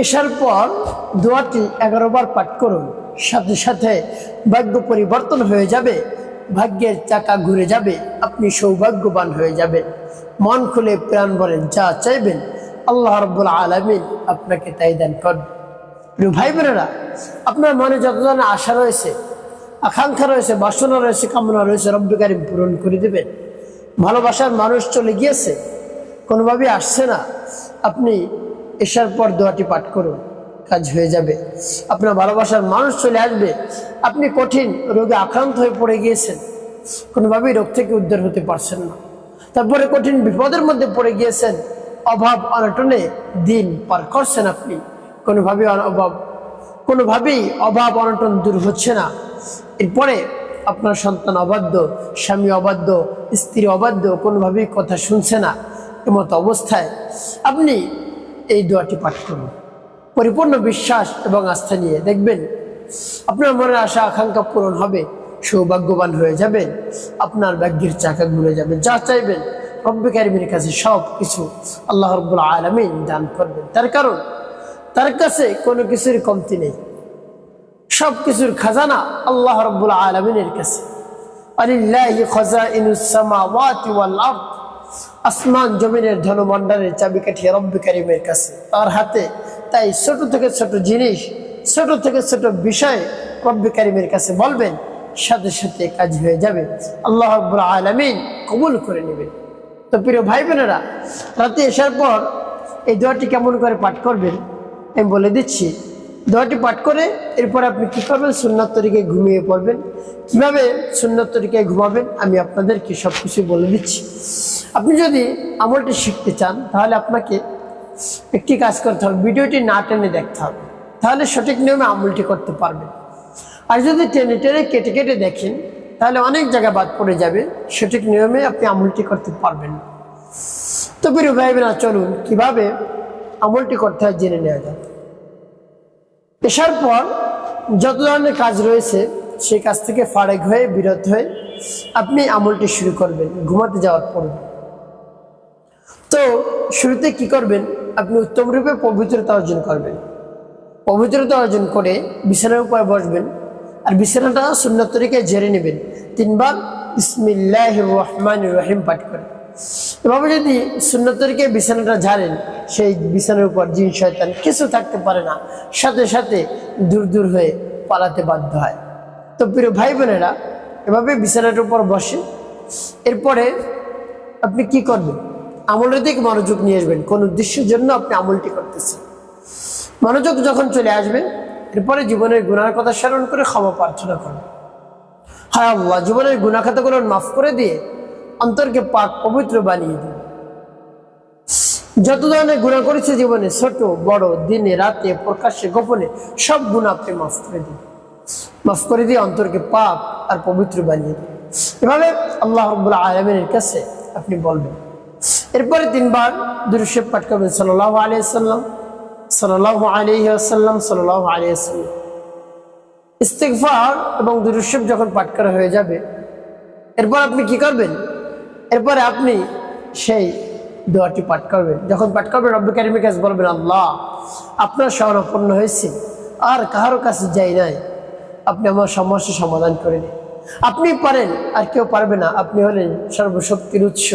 এশার পর দোয়াটি 11 বার পাঠ করুন, সাথে সাথে ভাগ্য পরিবর্তন হয়ে যাবে, ভাগ্যের চাকা ঘুরে যাবে, আপনি সৌভাগ্যবান হয়ে যাবেন। মন খুলে প্রাণ ভরে যা চাইবেন আল্লাহ রাব্বুল আলামিন আপনাকে তাই দান করবেন। প্রিয় ভাই বোনেরা, আপনার মনে যত ধরনের আশা রয়েছে, আকাঙ্ক্ষা রয়েছে, বাসনা রয়েছে, কামনা রয়েছে, রব্বুল কারীম পূরণ করে দেবেন। ভালোবাসার মানুষ চলে গিয়েছে, কোনোভাবেই আসছে না, আপনি এশার পর দোয়াটি পাঠ করুন, কাজ হয়ে যাবে। আপনার ভালোবাসার মানুষ চলে আসবে। আপনি কঠিন রোগে আক্রান্ত হয়ে পড়ে গিয়েছেন, কোনোভাবেই রোগ থেকে উদ্ধার হতে পারছেন না, তারপরে কঠিন বিপদের মধ্যে পড়ে গিয়েছেন, অভাব অনটনে দিন পার করছেন আপনি, কোনোভাবেই অভাব অনটন দূর হচ্ছে না। এরপরে আপনার সন্তান অবাধ্য, স্বামী অবাধ্য, স্ত্রী অবাধ্য, কোনোভাবেই কথা শুনছে না, এমতো অবস্থায় আপনি এই দোয়াটি পাঠ করুন পরিপূর্ণ বিশ্বাস এবং আস্থা নিয়ে। দেখবেন আপনার মনের আশা আকাঙ্ক্ষা পূরণ হবে, সৌভাগ্যবান হয়ে যাবেন, আপনার ভাগ্যের চাকা ঘুরে যাবে। যা চাইবেন রব্বুল কারীমের কাছে সব কিছু আল্লাহ রাব্বুল আলামিন দান করবেন। তার কারণ তার কাছে কোনো কিছুর কমতি নেই, সব কিছুর খাজানা আল্লাহ রাব্বুল আলামিনের কাছে। আলিল্লাহি খাযাইনুস সামাওয়াতি ওয়াল আরদ, আসমান জমিনের ধনভাণ্ডারের চাবিকাঠি রব্বুল কারীমের কাছে, তার হাতে। তাই ছোট থেকে ছোট জিনিস, ছোট থেকে ছোট বিষয় রব্বুল কারীমের কাছে বলবেন, সাথে সাথে কাজ হয়ে যাবে, আল্লাহ রাব্বুল আলামিন কবুল করে নেবেন। তো প্রিয় ভাই বোনেরা, রাতে এশার পর এই দোয়াটি কেমন করে পাঠ করবেন আমি বলে দিচ্ছি। দোয়াটি পাঠ করে এরপর আপনি কী করবেন, সুন্নাত তরিকায় ঘুমিয়ে পড়বেন। কীভাবে সুন্নাত তরিকায় ঘুমাবেন আমি আপনাদেরকে সব কিছু বলে দিচ্ছি। আপনি যদি আমলটি শিখতে চান তাহলে আপনাকে একটি কাজ করতে হবে, ভিডিওটি না টেনে দেখতে হবে, তাহলে সঠিক নিয়মে আমলটি করতে পারবেন। আর যদি টেনে টেনে কেটে কেটে দেখেন তাহলে অনেক জায়গা বাদ পড়ে যাবে, সঠিক নিয়মে আপনি আমলটি করতে পারবেন না। তো প্রিয় ভাই বোনেরা, চলুন কীভাবে আমলটি করতে হয় জেনে নেওয়া যাক। এশার পর যত ধরনের কাজ রয়েছে সেই কাজ থেকে ফারেক হয়ে বিরত হয়ে আপনি আমলটি শুরু করবেন ঘুমাতে যাওয়ার পূর্বে। তো শুরুতে কি করবেন, আপনি উত্তম রূপে পবিত্রতা অর্জন করবেন। পবিত্রতা অর্জন করে বিছানার উপর বসবেন, আর বিছানাটা সুন্নাত তরিকায় ঝেড়ে নেবেন। 3 বার বিসমিল্লাহির রহমানির রহিম পাঠ করে। এভাবে যদি সুন্নাত তরিকায় বিছানাটা ঝাড়েন, সেই বিছানার উপর জিন শয়তান কিছু থাকতে পারে না, সাথে সাথে দূর দূর হয়ে পালাতে বাধ্য হয়। তো প্রিয় ভাই বোনেরা, এভাবে বিছানার উপর বসে এরপরে আপনি কি করবেন, আমলের দিকে মনোযোগ নিয়ে আসবেন। কোন উদ্দেশ্যের জন্য আপনি আমলটি করতেছেন, মনোযোগ যখন চলে আসবে এরপরে জীবনের গুনার কথা স্মরণ করে ক্ষমা প্রার্থনা করুন। হায় আল্লাহ, জীবনের গুনাহ খাতাগুলো মাফ করে দিয়ে অন্তরকে পাক পবিত্র বানিয়ে দিন। যত ধরনের গুনাহ করেছে জীবনে, ছোট বড়, দিনে রাতে, প্রকাশ্যে গোপনে, সব গুনাহ আপনি মাফ করে দিন। মাফ করে দিয়ে অন্তরকে পাক আর পবিত্র বানিয়ে দিন। এভাবে আল্লাহ রাব্বুল আলামিনের কাছে আপনি বলবেন। এরপরে 3 বার দুরূদ শরীফ পাঠ করবেন, সাল্লাল্লাহু আলাইহি ওয়াসাল্লাম, সাল্লাল্লাহু আলাইহি ওয়াসাল্লাম, সাল্লাল্লাহু আলাইহি ওয়াসাল্লাম। ইস্তিগফার এবং দুরূদ শরীফ যখন পাঠ করা হয়ে যাবে এরপর আপনি কি করবেন, এরপরে আপনি সেই দোয়াটি পাঠ করবেন। যখন পাঠ করবেন রব্বুল কারীমের কাছে বলবেন, আল্লাহ আপনার শরণাপন্ন হয়েছি, আর কারো কাছে যাই নাই, আপনি আমার সমস্যা সমাধান করে দিন। আপনি পারেন, আর কেউ পারবে না। আপনি হলেন সর্বশক্তির উৎস,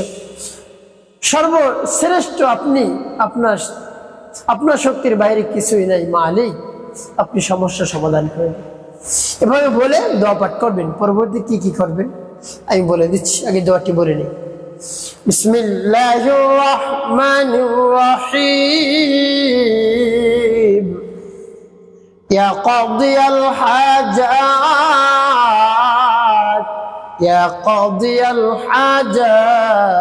সর্বশ্রেষ্ঠ। আপনি, আপনার শক্তির বাইরে কিছুই নাই মালিক, আপনি সমস্যা সমাধান করে দিন। এভাবে বলে দোয়া পাঠ করবেন। পরবর্তী কি কি করবেন আমি বলে দিচ্ছি, আগে দোয়াটি বলে নিই। বিসমিল্লাহির রহমানির রহিম, ইয়া কাদিয়াল হাজাত, ইয়া কাদিয়াল হাজাত,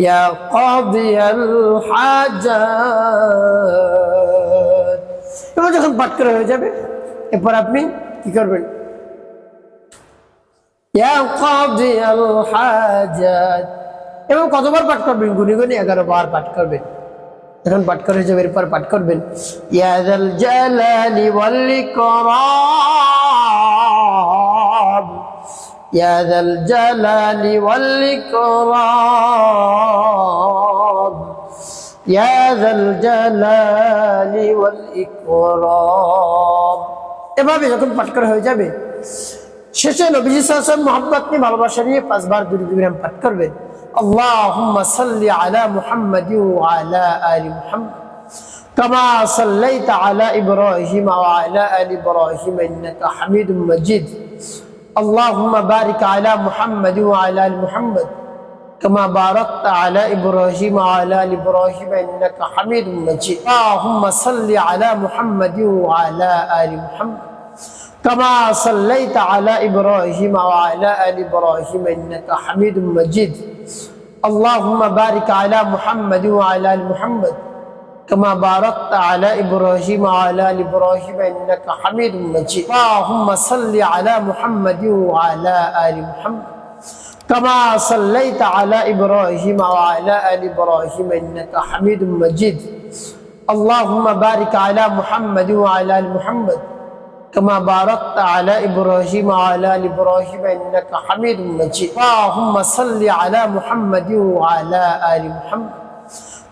ইয়া কাদিয়াল হাজাত। এবার যখন পাঠ করা হয়ে যাবে এরপর আপনি কি করবেন, ইয়া কাদিয়াল হাজাত, এবং কতবার পাঠ করবেন, গুনি গুনি 11 বার পাঠ করবেন। যখন পাঠ করে যাবে এরপর পাঠ করবেন, ইয়া যাল জালালি ওয়াল ইকরাম, ইয়া যাল জালালি ওয়াল ইকরাম, ইয়া যাল জালালি ওয়াল ইকরাম। এভাবে যখন পাঠ করা হয়ে যাবে, শেষে নবীজি সাল্লাল্লাহু আলাইহি ওয়াসাল্লাম মহব্বত নিয়ে, ভালোবাসা নিয়ে 5 বার দুরূদ ইব্রাহিম পাঠ করবেন। আল্লাহুম্মা সাল্লি আলা মুহাম্মাদিন ওয়া আলা আলি মুহাম্মাদ কামা সাল্লাইতা আলা ইব্রাহিম ওয়া আলা আলি ইব্রাহিম ইন্নাকা হামিদুম মাজিদ। আল্লাহুম্মা বারিক আলা মুহাম্মাদিন ওয়া আলা আলি মুহাম্মাদ কামা বারাকতা আলা ইব্রাহিম ওয়া আলা আলি ইব্রাহিম ইন্নাকা হামিদুম মাজিদ। আল্লাহুম্মা সাল্লি আলা মুহাম্মাদিন ওয়া আলা আলি মুহাম্মাদ كما صليت على إبراهيم وعلى آل إبراهيم إنك حميد مجيد. اللهم بارك على محمد وعلى آل محمد كما باركت على إبراهيم وعلى آل إبراهيم إنك حميد مجيد. اللهم صل على محمد وعلى آل محمد كما صليت على إبراهيم وعلى آل إبراهيم إنك حميد مجيد. اللهم بارك على محمد وعلى آل محمد كما باركت على إبراهيم وعلى آل إبراهيم إنك حميد مجيد. اللهم صل على محمد وعلى آل محمد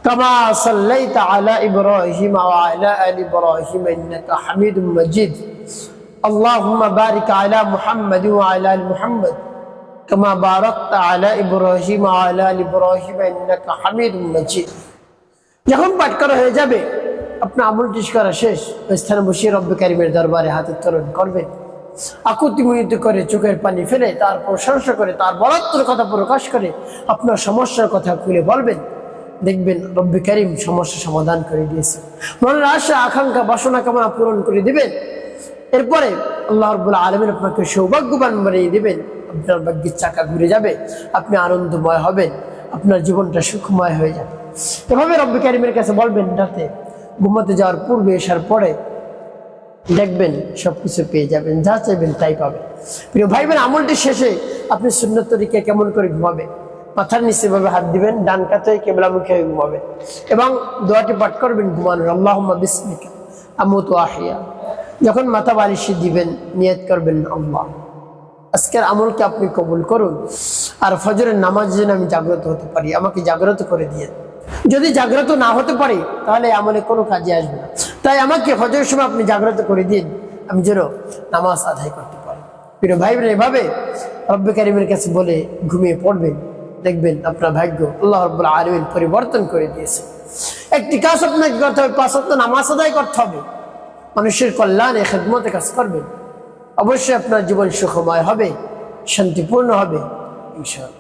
كما صليت على إبراهيم وعلى آل إبراهيم إنك حميد مجيد. اللهم بارك على محمد وعلى آل محمد كما باركت على إبراهيم وعلى آل إبراهيم إنك حميد مجيد. যখন পাঠ করা হয়ে যাবে, আপনার আমলটি করা শেষ, ওই স্থানে বসে রব্বে কারিমের দরবারে হাত উত্তোলন করবেন, আকুতি মিনতি করে চোখের পানি ফেলে তার প্রশংসা করে, তার বরাত্মর কথা প্রকাশ করে আপনার সমস্যার কথা খুলে বলবেন। দেখবেন রব্বে কারিম সমস্যা সমাধান করে দিয়েছে, মনের আশা আকাঙ্ক্ষা বাসনা কামনা পূরণ করে দিবেন। এরপরে আল্লাহ রাব্বুল আলামিন আপনাকে সৌভাগ্যবান বানিয়ে দিবেন, আপনার ভাগ্যের চাকা ঘুরে যাবে, আপনি আনন্দময় হবেন, আপনার জীবনটা সুখময় হয়ে যাবে। এভাবে রব্বে কারিমের কাছে বলবেন, রাতে ঘুমাতে যাওয়ার পূর্বে, এসার পরে, দেখবেন সবকিছু পেয়ে যাবেন, যা চাইবেন তাই পাবেন। প্রিয় ভাই বোন, আমলটি শেষে আপনি সুন্নত তরিকায় কেমন করে ঘুমাবেন, মাথার নিচে ভাবে হাত দিবেন, ডান কাতে কিবলামুখী হয়ে ঘুমাবেন এবং দোয়াটি পাঠ করবেন ঘুমানোর, আল্লাহুম্মা বিসমিকা আমুতু ওয়া আহইয়া। যখন মাথা বালিশে দিবেন নিয়ত করবেন, আল্লাহ আজকের আমলকে আপনি কবুল করুন, আর ফজরের নামাজ যেন আমি জাগ্রত হতে পারি, আমাকে জাগ্রত করে দিয়ে। যদি জাগ্রত না হতে পারি তাহলে আমলে কোনো কাজে আসবে না, তাই আমাকে ফজরের সময় আপনি জাগ্রত করে দিন, আমি যেন নামাজ আদায় করতে পারি। প্রিয় ভাই বোন, এভাবে রব্বে কারিমের কাছে বলে ঘুমিয়ে পড়বেন, দেখবেন আপনার ভাগ্য আল্লাহ রাব্বুল আলামিন পরিবর্তন করে দিয়েছে। একটি কাজ আপনাকে করতে হবে, 5 ওয়াক্ত নামাজ আদায় করতে হবে, মানুষের কল্যাণে খেদমতে কাজ করবেন, অবশ্যই আপনার জীবন সুখময় হবে, শান্তিপূর্ণ হবে ইনশাআল্লাহ।